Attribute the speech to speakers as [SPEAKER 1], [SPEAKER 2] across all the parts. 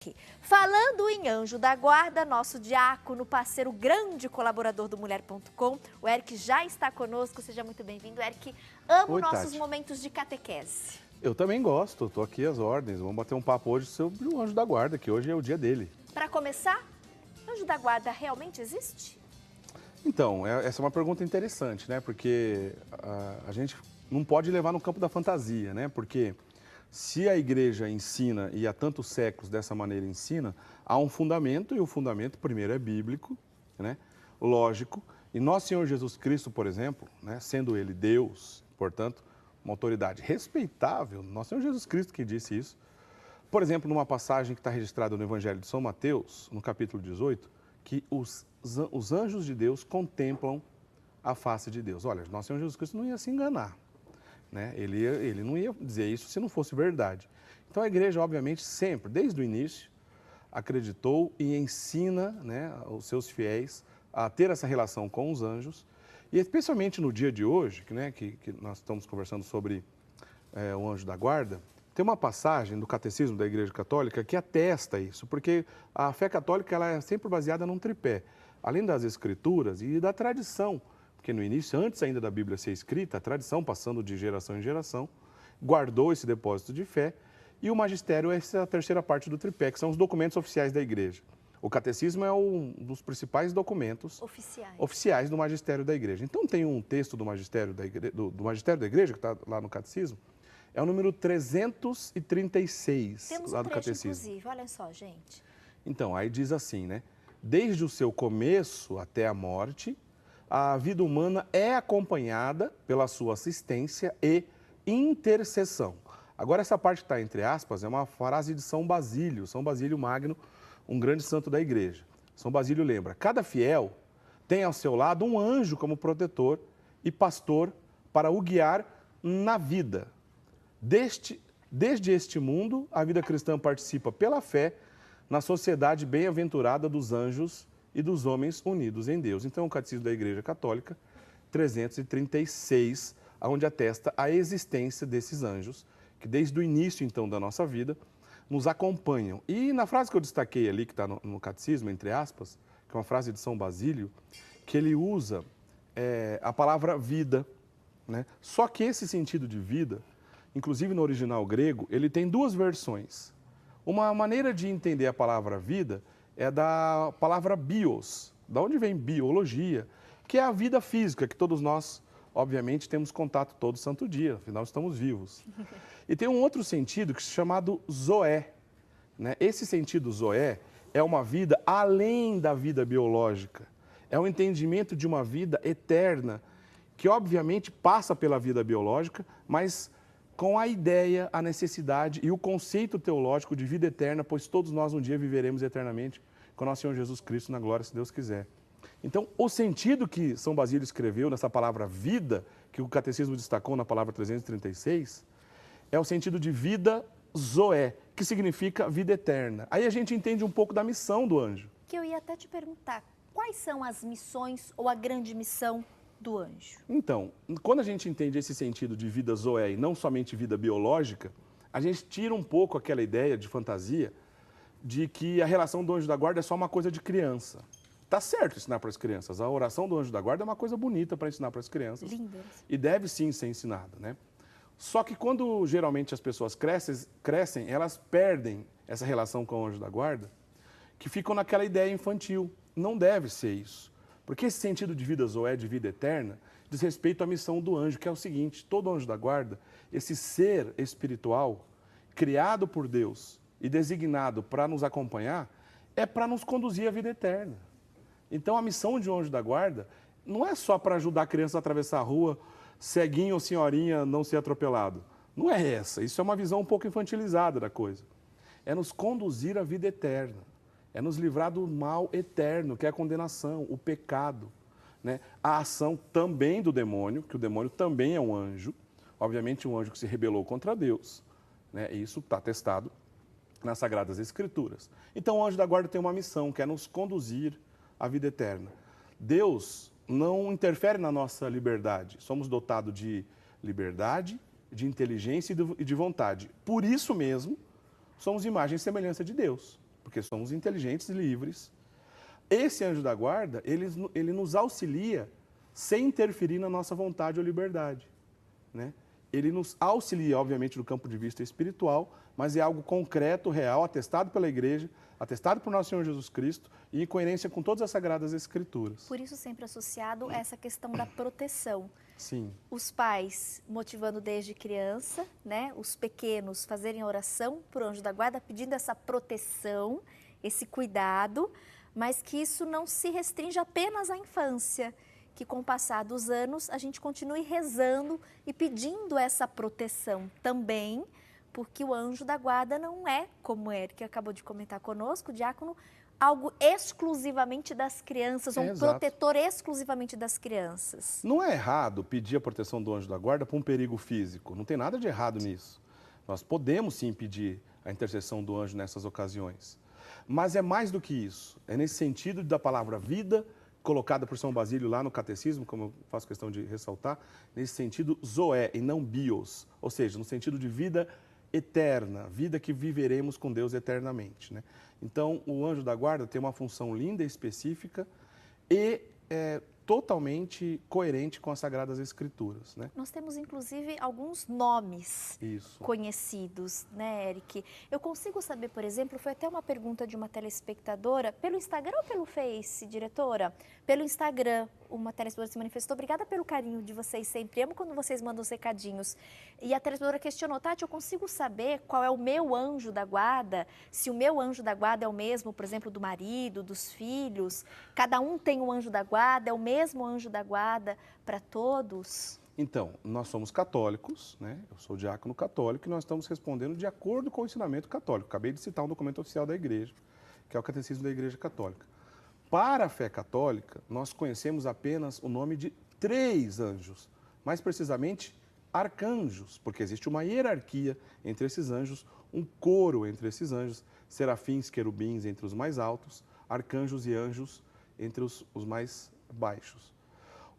[SPEAKER 1] quê? Falando em anjo da guarda, nosso diácono, parceiro, grande colaborador do Mulher.com, o Eric já está conosco. Seja muito bem-vindo, Eric. Amo
[SPEAKER 2] Oi,
[SPEAKER 1] nossos
[SPEAKER 2] Tati.
[SPEAKER 1] momentos de catequese.
[SPEAKER 2] Eu também gosto, estou aqui às ordens. Vamos bater um papo hoje sobre o anjo da guarda, que hoje é o dia dele.
[SPEAKER 1] Para começar, anjo da guarda realmente existe?
[SPEAKER 2] Então, essa é uma pergunta interessante, né? Porque a gente não pode levar no campo da fantasia, né? Porque se a igreja ensina, e há tantos séculos dessa maneira ensina, há um fundamento, e o fundamento primeiro é bíblico, né? Lógico. E nosso Senhor Jesus Cristo, por exemplo, né? Sendo ele Deus, portanto, uma autoridade respeitável, nosso Senhor Jesus Cristo que disse isso. Por exemplo, numa passagem que está registrada no Evangelho de São Mateus, no capítulo 18, que os anjos de Deus contemplam a face de Deus. Olha, nosso Senhor Jesus Cristo não ia se enganar, né? Ele não ia dizer isso se não fosse verdade. Então a igreja, obviamente, sempre, desde o início, acreditou e ensina, né, os seus fiéis a ter essa relação com os anjos. E especialmente no dia de hoje, né, que nós estamos conversando sobre o anjo da guarda, tem uma passagem do Catecismo da Igreja Católica que atesta isso, porque a fé católica ela é sempre baseada num tripé, além das escrituras e da tradição, porque no início, antes ainda da Bíblia ser escrita, a tradição, passando de geração em geração, guardou esse depósito de fé, e o magistério é essa terceira parte do tripé, que são os documentos oficiais da Igreja. O catecismo é um dos principais documentos oficiais do magistério da Igreja. Então tem um texto do magistério da Igreja, que está lá no catecismo, é o número 336
[SPEAKER 1] Temos
[SPEAKER 2] lá
[SPEAKER 1] um
[SPEAKER 2] do
[SPEAKER 1] trecho,
[SPEAKER 2] catecismo.
[SPEAKER 1] inclusive, olha só, gente.
[SPEAKER 2] Então, aí diz assim, né? Desde o seu começo até a morte, a vida humana é acompanhada pela sua assistência e intercessão. Agora, essa parte que está entre aspas é uma frase de São Basílio Magno, um grande santo da Igreja. São Basílio lembra, cada fiel tem ao seu lado um anjo como protetor e pastor para o guiar na vida. Desde este mundo, a vida cristã participa pela fé na sociedade bem-aventurada dos anjos e dos homens unidos em Deus. Então, o Catecismo da Igreja Católica, 336, onde atesta a existência desses anjos, que desde o início, então, da nossa vida, nos acompanham. E na frase que eu destaquei ali, que está no Catecismo, entre aspas, que é uma frase de São Basílio, que ele usa a palavra vida, né? Só que esse sentido de vida, inclusive no original grego, ele tem duas versões. Uma maneira de entender a palavra vida é da palavra bios, da onde vem biologia, que é a vida física, que todos nós, obviamente, temos contato todo santo dia, afinal estamos vivos. E tem um outro sentido que é chamado zoé, né? Esse sentido zoé é uma vida além da vida biológica, é um entendimento de uma vida eterna, que obviamente passa pela vida biológica, mas com a ideia, a necessidade e o conceito teológico de vida eterna, pois todos nós um dia viveremos eternamente com nosso Senhor Jesus Cristo na glória, se Deus quiser. Então, o sentido que São Basílio escreveu nessa palavra vida, que o Catecismo destacou na palavra 336, é o sentido de vida zoé, que significa vida eterna. Aí a gente entende um pouco da missão do anjo.
[SPEAKER 1] Que eu ia até te perguntar, quais são as missões ou a grande missão do anjo?
[SPEAKER 2] Então, quando a gente entende esse sentido de vida zoé e não somente vida biológica, a gente tira um pouco aquela ideia de fantasia de que a relação do anjo da guarda é só uma coisa de criança. Tá certo ensinar para as crianças. A oração do anjo da guarda é uma coisa bonita para ensinar para as crianças.
[SPEAKER 1] Linda.
[SPEAKER 2] E deve sim ser ensinada, né? Só que quando geralmente as pessoas crescem, elas perdem essa relação com o anjo da guarda, que ficam naquela ideia infantil. Não deve ser isso. Porque esse sentido de vida zoé, de vida eterna, diz respeito à missão do anjo, que é o seguinte: todo anjo da guarda, esse ser espiritual, criado por Deus e designado para nos acompanhar, é para nos conduzir à vida eterna. Então a missão de um anjo da guarda não é só para ajudar a criança a atravessar a rua, ceguinho ou senhorinha não ser atropelado. Não é essa, isso é uma visão um pouco infantilizada da coisa. É nos conduzir à vida eterna. É nos livrar do mal eterno, que é a condenação, o pecado, né? A ação também do demônio, que o demônio também é um anjo, obviamente um anjo que se rebelou contra Deus, né? E isso está atestado nas Sagradas Escrituras. Então o anjo da guarda tem uma missão, que é nos conduzir à vida eterna. Deus não interfere na nossa liberdade, somos dotados de liberdade, de inteligência e de vontade. Por isso mesmo, somos imagem e semelhança de Deus. porque somos inteligentes e livres. Esse anjo da guarda, ele nos auxilia sem interferir na nossa vontade ou liberdade, né? Ele nos auxilia, obviamente, do campo de vista espiritual, mas é algo concreto, real, atestado pela igreja, atestado por nosso Senhor Jesus Cristo e em coerência com todas as Sagradas Escrituras.
[SPEAKER 1] Por isso sempre associado a essa questão da proteção.
[SPEAKER 2] Sim.
[SPEAKER 1] Os pais motivando desde criança, né? Os pequenos fazerem oração por anjo da guarda, pedindo essa proteção, esse cuidado, mas que isso não se restringe apenas à infância, que com o passar dos anos a gente continue rezando e pedindo essa proteção também, porque o anjo da guarda não é, como o Eric acabou de comentar conosco, diácono, algo exclusivamente das crianças, um protetor exclusivamente das crianças.
[SPEAKER 2] Não é errado pedir a proteção do anjo da guarda por um perigo físico, não tem nada de errado nisso. Nós podemos sim pedir a intercessão do anjo nessas ocasiões. Mas é mais do que isso, é nesse sentido da palavra vida, colocada por São Basílio lá no Catecismo, como eu faço questão de ressaltar, nesse sentido zoé e não bios, ou seja, no sentido de vida eterna, vida que viveremos com Deus eternamente, né? Então, o anjo da guarda tem uma função linda e específica e totalmente coerente com as Sagradas Escrituras, né?
[SPEAKER 1] Nós temos, inclusive, alguns nomes
[SPEAKER 2] Isso.
[SPEAKER 1] conhecidos, né, Eric? Eu consigo saber, por exemplo, foi até uma pergunta de uma telespectadora, pelo Instagram ou pelo Face, diretora? Pelo Instagram, uma telespectadora se manifestou. Obrigada pelo carinho de vocês sempre. Amo quando vocês mandam os recadinhos. E a telespectadora questionou, Tati, eu consigo saber qual é o meu anjo da guarda? Se o meu anjo da guarda é o mesmo, por exemplo, do marido, dos filhos? Cada um tem um anjo da guarda? É o mesmo anjo da guarda para todos?
[SPEAKER 2] Então, nós somos católicos, né? Eu sou diácono católico e nós estamos respondendo de acordo com o ensinamento católico. Acabei de citar um documento oficial da igreja, que é o Catecismo da Igreja Católica. Para a fé católica, nós conhecemos apenas o nome de 3 anjos, mais precisamente arcanjos, porque existe uma hierarquia entre esses anjos, um coro entre esses anjos, serafins, querubins entre os mais altos, arcanjos e anjos entre os mais baixos.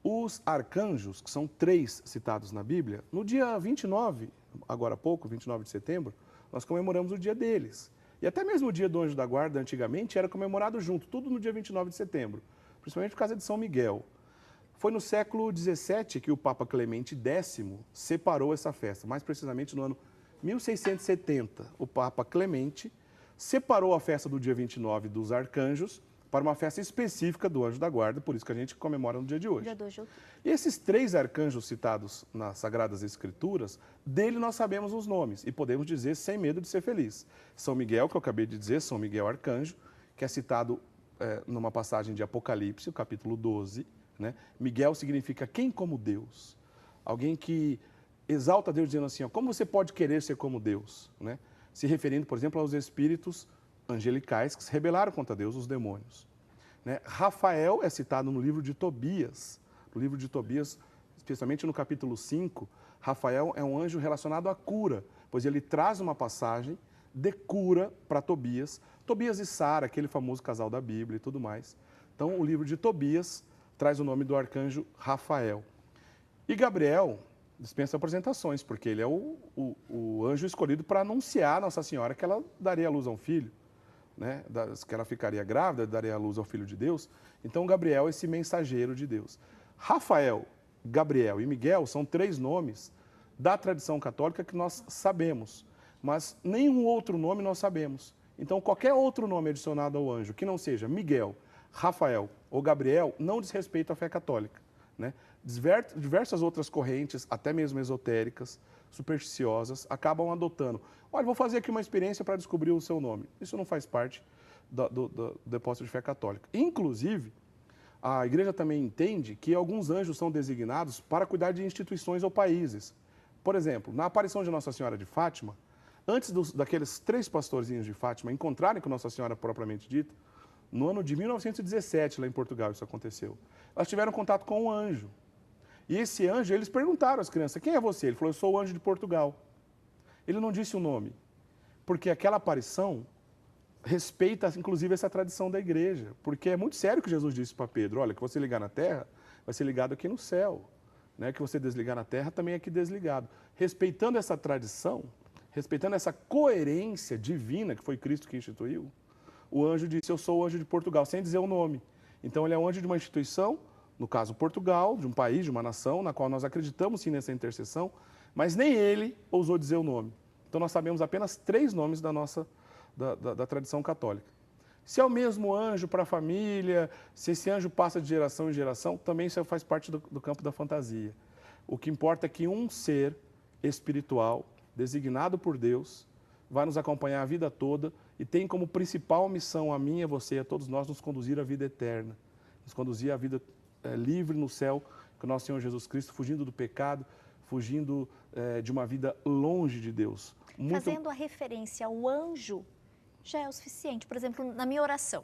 [SPEAKER 2] Os arcanjos, que são 3 citados na Bíblia, no dia 29, agora há pouco, 29 de setembro, nós comemoramos o dia deles. E até mesmo o dia do anjo da guarda, antigamente, era comemorado junto, tudo no dia 29 de setembro, principalmente por causa de São Miguel. Foi no século XVII que o Papa Clemente X separou essa festa, mais precisamente no ano 1670. O Papa Clemente separou a festa do dia 29 dos arcanjos para uma festa específica do anjo da guarda, por isso que a gente comemora no dia de hoje.
[SPEAKER 1] Dia 2 de outubro.
[SPEAKER 2] E esses 3 arcanjos citados nas Sagradas Escrituras, dele nós sabemos os nomes e podemos dizer sem medo de ser feliz. São Miguel, que eu acabei de dizer, São Miguel Arcanjo, que é citado numa passagem de Apocalipse, o capítulo 12, né? Miguel significa quem como Deus. Alguém que exalta Deus dizendo assim, ó, como você pode querer ser como Deus? Né? Se referindo, por exemplo, aos espíritos angelicais que se rebelaram contra Deus, os demônios. Né? Rafael é citado no livro de Tobias. No livro de Tobias, especialmente no capítulo 5, Rafael é um anjo relacionado à cura, pois ele traz uma passagem de cura para Tobias. Tobias e Sara, aquele famoso casal da Bíblia e tudo mais. Então, o livro de Tobias traz o nome do arcanjo Rafael. E Gabriel dispensa apresentações, porque ele é o anjo escolhido para anunciar a Nossa Senhora que ela daria à luz a um filho. Né, que ela ficaria grávida, daria à luz ao Filho de Deus. Então, Gabriel é esse mensageiro de Deus. Rafael, Gabriel e Miguel são 3 nomes da tradição católica que nós sabemos, mas nenhum outro nome nós sabemos. Então, qualquer outro nome adicionado ao anjo, que não seja Miguel, Rafael ou Gabriel, não diz respeito à fé católica. Né? Diversas outras correntes, até mesmo esotéricas, supersticiosas, acabam adotando. Olha, vou fazer aqui uma experiência para descobrir o seu nome. Isso não faz parte do depósito de fé católica. Inclusive, a igreja também entende que alguns anjos são designados para cuidar de instituições ou países. Por exemplo, na aparição de Nossa Senhora de Fátima, antes daqueles 3 pastorzinhos de Fátima encontrarem com Nossa Senhora propriamente dita, no ano de 1917, lá em Portugal, isso aconteceu. Elas tiveram contato com um anjo. E esse anjo, eles perguntaram às crianças, quem é você? Ele falou, eu sou o anjo de Portugal. Ele não disse o nome, porque aquela aparição respeita, inclusive, essa tradição da igreja. Porque é muito sério o que Jesus disse para Pedro, olha, que você ligar na terra, vai ser ligado aqui no céu. Né? Que você desligar na terra, também é aqui desligado. Respeitando essa tradição, respeitando essa coerência divina, que foi Cristo que instituiu, o anjo disse, eu sou o anjo de Portugal, sem dizer o nome. Então, ele é o anjo de uma instituição, no caso Portugal, de um país, de uma nação, na qual nós acreditamos sim nessa intercessão, mas nem ele ousou dizer o nome. Então, nós sabemos apenas 3 nomes da tradição católica. Se é o mesmo anjo para a família, se esse anjo passa de geração em geração, também isso faz parte do campo da fantasia. O que importa é que um ser espiritual, designado por Deus, vai nos acompanhar a vida toda e tem como principal missão a mim, a você, a todos nós, nos conduzir à vida eterna, nos conduzir à vida livre no céu, com o nosso Senhor Jesus Cristo, fugindo do pecado, fugindo de uma vida longe de Deus.
[SPEAKER 1] Fazendo a referência ao anjo, já é o suficiente. Por exemplo, na minha oração,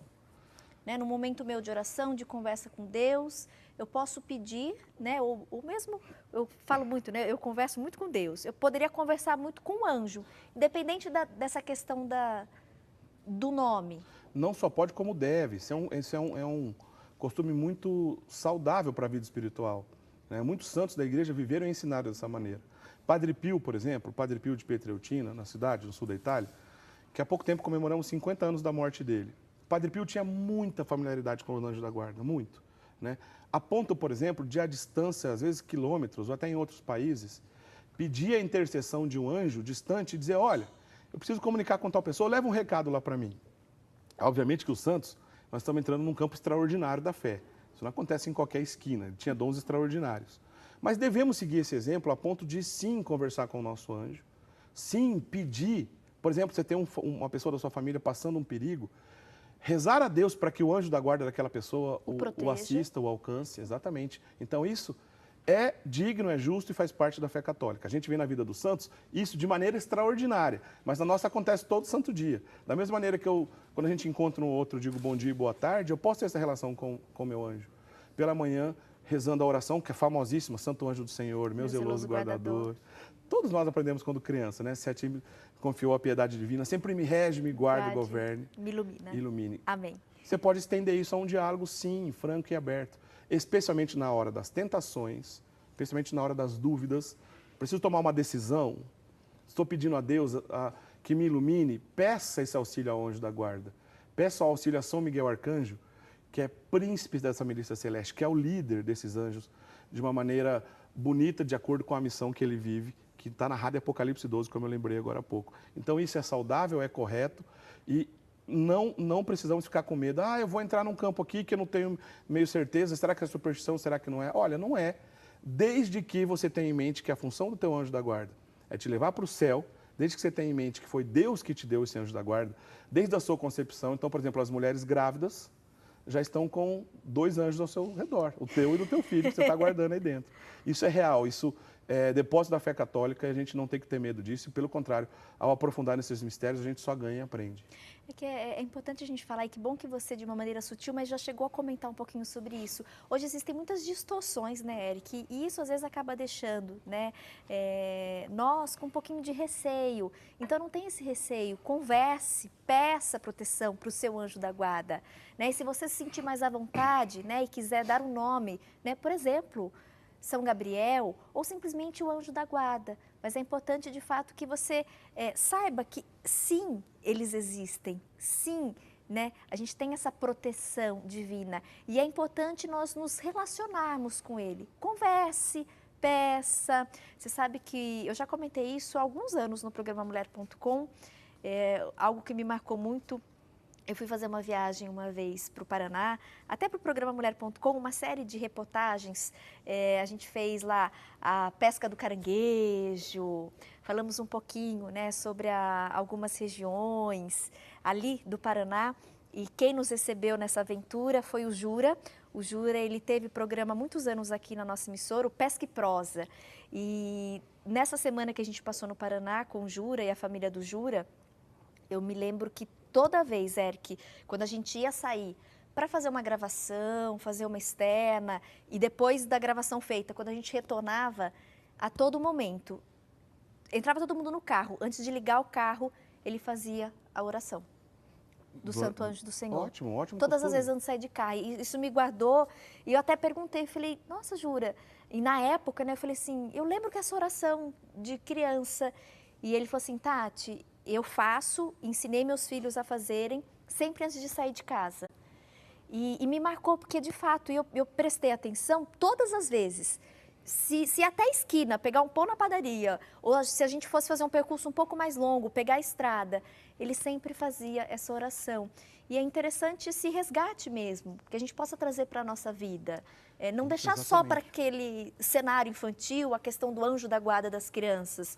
[SPEAKER 1] né, no momento meu de oração, de conversa com Deus, eu posso pedir, né, ou mesmo, eu falo muito, né, eu converso muito com Deus, eu poderia conversar muito com o anjo, independente dessa questão do nome.
[SPEAKER 2] Não só pode, como deve. Esse é um costume muito saudável para a vida espiritual, né? Muitos santos da igreja viveram e ensinaram dessa maneira. Padre Pio, por exemplo, Padre Pio de Pietrelcina, na cidade, no sul da Itália, que há pouco tempo comemoramos 50 anos da morte dele. Padre Pio tinha muita familiaridade com o anjo da guarda, muito, né? A ponto, por exemplo, de a distância, às vezes quilômetros, ou até em outros países, pedir a intercessão de um anjo distante e dizer, olha, eu preciso comunicar com tal pessoa, leva um recado lá para mim. Obviamente que os santos, nós estamos entrando num campo extraordinário da fé. Isso não acontece em qualquer esquina, ele tinha dons extraordinários. Mas devemos seguir esse exemplo a ponto de, sim, conversar com o nosso anjo, sim, pedir. Por exemplo, você tem uma pessoa da sua família passando um perigo, rezar a Deus para que o anjo da guarda daquela pessoa o assista, o alcance, exatamente. Então isso é digno, é justo e faz parte da fé católica. A gente vê na vida dos santos isso de maneira extraordinária, mas na nossa acontece todo santo dia. Da mesma maneira que quando a gente encontra um outro, digo bom dia e boa tarde, eu posso ter essa relação com o meu anjo. Pela manhã, rezando a oração, que é famosíssima, Santo Anjo do Senhor, meu zeloso guardador. Todos nós aprendemos quando criança, né? Se a ti me confiou a piedade divina, sempre me rege, me guarde, governe.
[SPEAKER 1] Me ilumina.
[SPEAKER 2] Ilumine.
[SPEAKER 1] Amém.
[SPEAKER 2] Você pode estender isso a um diálogo, sim, franco e aberto. Especialmente na hora das tentações, especialmente na hora das dúvidas. Preciso tomar uma decisão. Estou pedindo a Deus que me ilumine. Peça esse auxílio ao anjo da guarda. Peça o auxílio a São Miguel Arcanjo, que é príncipe dessa milícia celeste, que é o líder desses anjos, de uma maneira bonita, de acordo com a missão que ele vive, que está narrado em Apocalipse 12, como eu lembrei agora há pouco. Então isso é saudável, é correto e não precisamos ficar com medo. Eu vou entrar num campo aqui que eu não tenho meio certeza, será que é superstição, será que não é? Olha, não é, desde que você tenha em mente que a função do teu anjo da guarda é te levar para o céu, desde que você tenha em mente que foi Deus que te deu esse anjo da guarda, desde a sua concepção. Então, por exemplo, as mulheres grávidas já estão com 2 anjos ao seu redor, o teu e do teu filho, que você está guardando aí dentro. Isso é real, isso é depósito da fé católica e a gente não tem que ter medo disso. Pelo contrário, ao aprofundar nesses mistérios, a gente só ganha e aprende.
[SPEAKER 1] É importante a gente falar, e que bom que você, de uma maneira sutil, mas já chegou a comentar um pouquinho sobre isso. Hoje existem muitas distorções, né, Eric? E isso às vezes acaba deixando, né, nós com um pouquinho de receio. Então não tem esse receio, converse, peça proteção para o seu anjo da guarda, né? E se você se sentir mais à vontade, né, e quiser dar um nome, né, por exemplo, São Gabriel, ou simplesmente o anjo da guarda. Mas é importante, de fato, que você saiba que, sim, eles existem, sim, né? A gente tem essa proteção divina e é importante nós nos relacionarmos com ele. Converse, peça. Você sabe que eu já comentei isso há alguns anos no programa Mulher.com, algo que me marcou muito. Eu fui fazer uma viagem uma vez para o Paraná, até para o programa Mulher.com, uma série de reportagens. A gente fez lá a pesca do caranguejo, falamos um pouquinho, né, sobre algumas regiões ali do Paraná. E quem nos recebeu nessa aventura foi o Jura. O Jura, ele teve programa há muitos anos aqui na nossa emissora, o Pesca e Prosa. E nessa semana que a gente passou no Paraná com o Jura e a família do Jura, eu me lembro que toda vez, Eric, quando a gente ia sair para fazer uma gravação, fazer uma externa, e depois da gravação feita, quando a gente retornava, a todo momento, entrava todo mundo no carro, antes de ligar o carro, ele fazia a oração do Santo Anjo do Senhor.
[SPEAKER 2] Ótimo, ótimo.
[SPEAKER 1] Todas as vezes antes de sair de carro. E isso me guardou, e eu até perguntei, falei, nossa, Jura, e na época, né, eu falei assim, eu lembro que essa oração de criança, e ele falou assim, Tati, eu faço, ensinei meus filhos a fazerem, sempre antes de sair de casa. E me marcou porque, de fato, eu prestei atenção todas as vezes. Se até a esquina, pegar um pão na padaria, ou se a gente fosse fazer um percurso um pouco mais longo, pegar a estrada, ele sempre fazia essa oração. E é interessante esse resgate mesmo, que a gente possa trazer para a nossa vida. Não deixar só para aquele cenário infantil, a questão do anjo da guarda das crianças.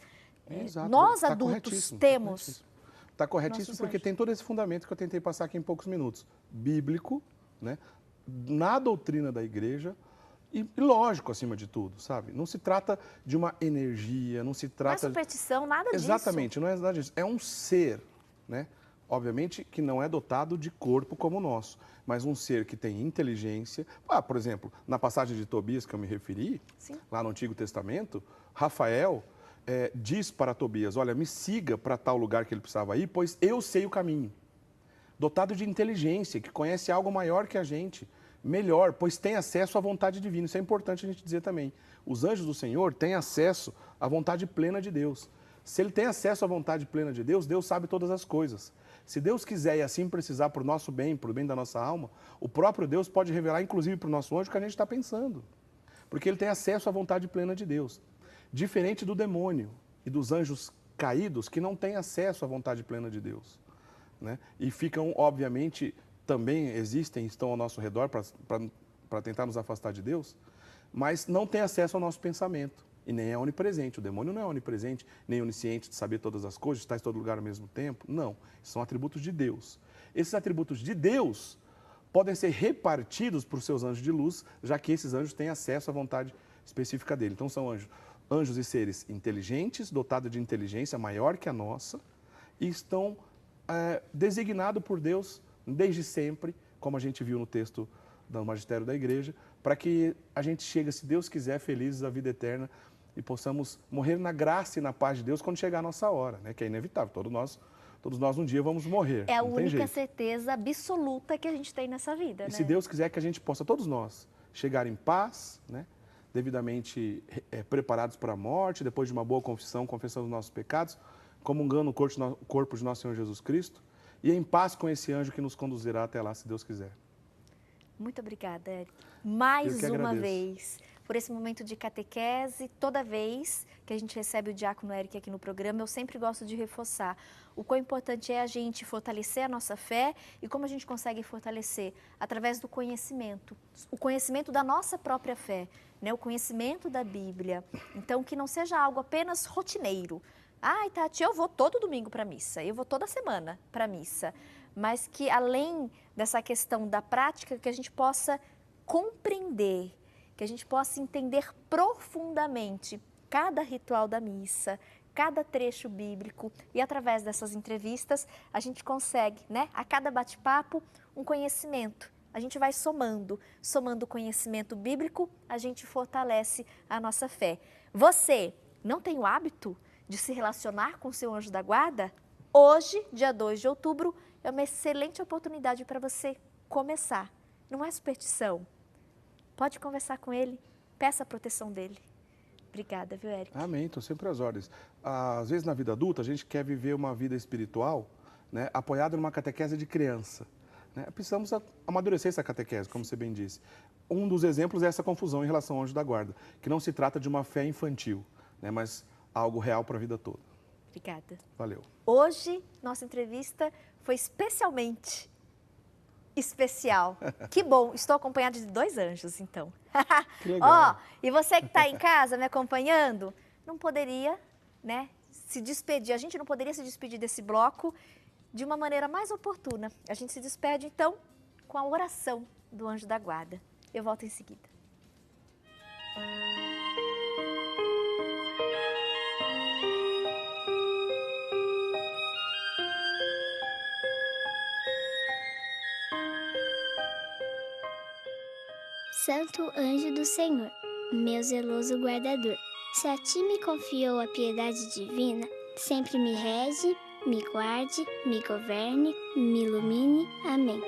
[SPEAKER 1] Nós, adultos, temos...
[SPEAKER 2] Está corretíssimo, porque tem todo esse fundamento que eu tentei passar aqui em poucos minutos. Bíblico, né? Na doutrina da igreja e lógico, acima de tudo, sabe? Não se trata de uma energia, não se trata...
[SPEAKER 1] Não é superstição, nada disso.
[SPEAKER 2] Exatamente, não é nada disso. É um ser, né? Obviamente que não é dotado de corpo como o nosso, mas um ser que tem inteligência. Por exemplo, na passagem de Tobias que eu me referi,
[SPEAKER 1] Sim.
[SPEAKER 2] lá no Antigo Testamento, Rafael diz para Tobias, olha, me siga para tal lugar que ele precisava ir, pois eu sei o caminho. Dotado de inteligência, que conhece algo maior que a gente, melhor, pois tem acesso à vontade divina. Isso é importante a gente dizer também. Os anjos do Senhor têm acesso à vontade plena de Deus. Se ele tem acesso à vontade plena de Deus, Deus sabe todas as coisas. Se Deus quiser e assim precisar para o nosso bem, para o bem da nossa alma, o próprio Deus pode revelar, inclusive para o nosso anjo, o que a gente está pensando. Porque ele tem acesso à vontade plena de Deus. Diferente do demônio e dos anjos caídos, que não têm acesso à vontade plena de Deus. Né? E ficam, obviamente, também existem, estão ao nosso redor para tentar nos afastar de Deus, mas não têm acesso ao nosso pensamento. E nem é onipresente. O demônio não é onipresente, nem onisciente de saber todas as coisas, de estar em todo lugar ao mesmo tempo. Não. São atributos de Deus. Esses atributos de Deus podem ser repartidos por seus anjos de luz, já que esses anjos têm acesso à vontade específica dele. Então são anjos e seres inteligentes, dotados de inteligência maior que a nossa, e estão designados por Deus desde sempre, como a gente viu no texto do Magistério da Igreja, para que a gente chegue, se Deus quiser, felizes à vida eterna e possamos morrer na graça e na paz de Deus quando chegar a nossa hora, né? Que é inevitável, todos nós um dia vamos morrer.
[SPEAKER 1] É a única certeza absoluta que a gente tem nessa vida,
[SPEAKER 2] E
[SPEAKER 1] né?
[SPEAKER 2] se Deus quiser que a gente possa, todos nós, chegar em paz, né? Devidamente preparados para a morte, depois de uma boa confissão, confessando os nossos pecados, comungando o corpo de nosso Senhor Jesus Cristo, e em paz com esse anjo que nos conduzirá até lá, se Deus quiser.
[SPEAKER 1] Muito obrigada, Eric. Mais uma
[SPEAKER 2] agradeço.
[SPEAKER 1] vez, por esse momento de catequese. Toda vez que a gente recebe o diácono Eric aqui no programa, eu sempre gosto de reforçar o quão importante é a gente fortalecer a nossa fé e como a gente consegue fortalecer através do conhecimento. O conhecimento da nossa própria fé, né? O conhecimento da Bíblia. Então, que não seja algo apenas rotineiro. Ai, Tati, eu vou todo domingo para a missa, eu vou toda semana para a missa. Mas que além dessa questão da prática, que a gente possa compreender, que a gente possa entender profundamente cada ritual da missa, cada trecho bíblico, e através dessas entrevistas a gente consegue, né, a cada bate-papo, um conhecimento. A gente vai somando o conhecimento bíblico, a gente fortalece a nossa fé. Você não tem o hábito de se relacionar com o seu anjo da guarda? Hoje, dia 2 de outubro, é uma excelente oportunidade para você começar. Não é superstição. Pode conversar com ele, peça a proteção dele. Obrigada, viu, Eric?
[SPEAKER 2] Amém, estou sempre às ordens. Às vezes, na vida adulta, a gente quer viver uma vida espiritual, né, apoiada numa catequese de criança. Né? Precisamos amadurecer essa catequese, como você bem disse. Um dos exemplos é essa confusão em relação ao anjo da guarda, que não se trata de uma fé infantil, né, mas algo real para a vida toda.
[SPEAKER 1] Obrigada.
[SPEAKER 2] Valeu.
[SPEAKER 1] Hoje, nossa entrevista foi especialmente especial. Que bom, estou acompanhada de 2 anjos, então.
[SPEAKER 2] Que legal.
[SPEAKER 1] E você que está em casa me acompanhando, não poderia, né, se despedir, a gente não poderia se despedir desse bloco de uma maneira mais oportuna. A gente se despede, então, com a oração do anjo da guarda. Eu volto em seguida.
[SPEAKER 3] Santo anjo do Senhor, meu zeloso guardador, se a ti me confiou a piedade divina, sempre me rege, me guarde, me governe, me ilumine. Amém.